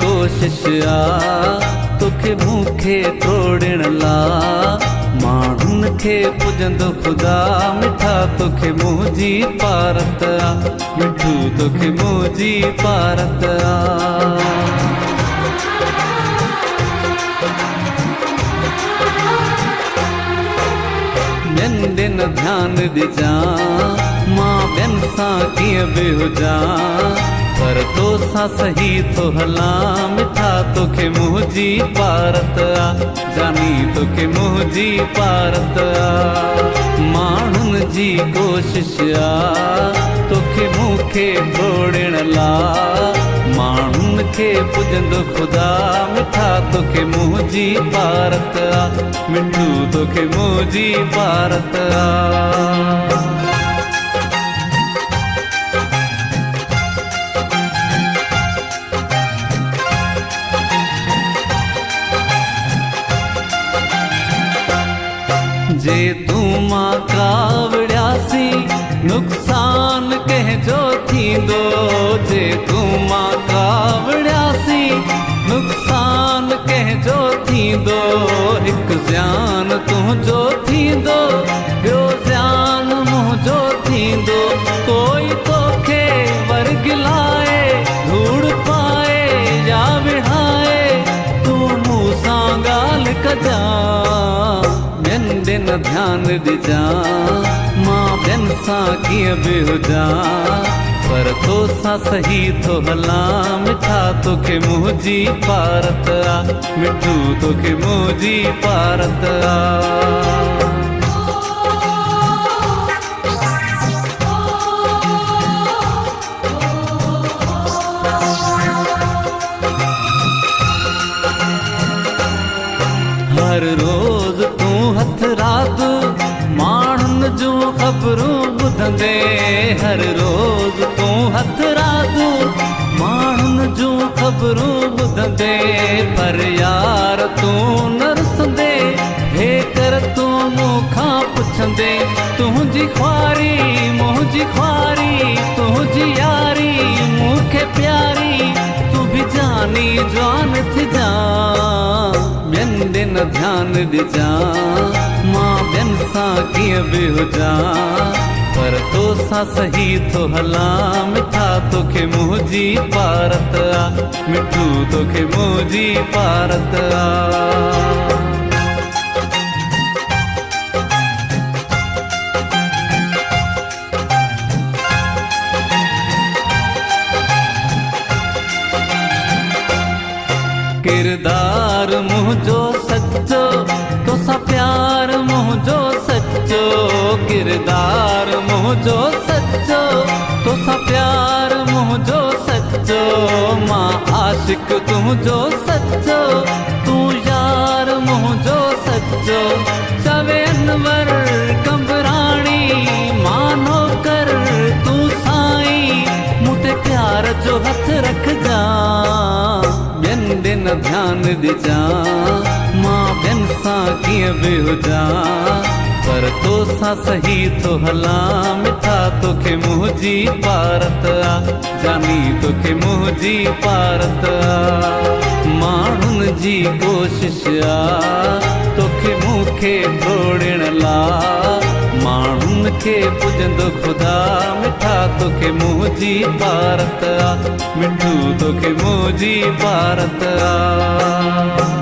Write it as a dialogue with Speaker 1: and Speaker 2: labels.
Speaker 1: कोशिश आ तोखे मूंखे तोड़ण ला माण्हुनि खे पुॼंदो ख़ुदा मिठा तोखे मुंहिंजी पारत आ मिठू तोखे मुंहिंजी पारत आ ॿियनि ॾे न ध्यानु ॾिजां मां ॿियनि सां कीअं बि हुजां पर तोसां सही थो हलां मिठा तोखे मुंहिंजी पारत आ जानी तोखे मुंहिंजी पारत आ माण्हुनि जी कोशिश आ तोखे मूंखे तोड़ण ला माण्हुनि खे पुॼंदो ख़ुदा मिठा तोखे मुंहिंजी पारत आ मिठू तोखे मुंहिंजी पारत आ जे तूं मां कावड़ियासी नुक़सान कंहिंजो थींदो जे तूं मां कावड़ियासी नुक़सान कंहिंजो थींदो हिकु ज़्यान तुंहिंजो थींदो ॿियो ज़्यान मुंहिंजो थींदो कोई तोखे वरगिलाए धूड़ पाए या विढ़ाए तूं मूं सां ॻाल्हि कजां ॿियनि ॾे न ध्यानु ॾिजां मां ॿियनि सां कीअं बि हुजां पर तोसां सही थो हलां मिठा तोखे मुंहिंजी पारत आ मिठू तोखे मुंहिंजी पारत आ हर रोज़ तूं हथ राति माण्हुनि जूं ख़बरूं ॿुधंदे हर रोज़ तूं हथ राति माण्हुनि जूं ख़बरूं ॿुधंदे पर यार तूं न रुसंदे हे कर तूं मूंखां पुछंदे तुंहिंजी ख्वारी मुंहिंजी ख्वारी तुंहिंजी यारी मूंखे प्यारी तूं बि जानी जवान थी जा ॿियनि ॾे न ध्यानु ॾिजां मां ॿियनि सां कीअं बि हुजां पर तोसां सही थो हलां मिठा तोखे मुंहिंजी पारत आ मिठू तोखे मुंहिंजी पारत आ किरदार मुंहिंजो सचो तोसां प्यार मुंहिंजो सचो किरदार मुंहिंजो सचो तोसां प्यार मुंहिंजो सचो मां आशिक तुंहिंजो सचो तूं यार मुंहिंजो सचो चवे अनवर कंबराणी मां नौकर तूं साईं मूं ते प्यार जो हथ रखजां ॿियनि ॾे न ध्यानु ॾिजां मां ॿियनि सां कीअं बि हुजां पर तोसां सही थो हलां मिठा तोखे मुंहिंजी पारत आ जानी तोखे मुंहिंजी पारत आ माण्हुनि जी कोशिश आ तोखे मूंखे तोड़ण ला माण्हुनि खे पुॼंदो ख़ुदा मिठा तोखे मुंहिंजी पारत आ मिठू तोखे मुंहिंजी पारत आ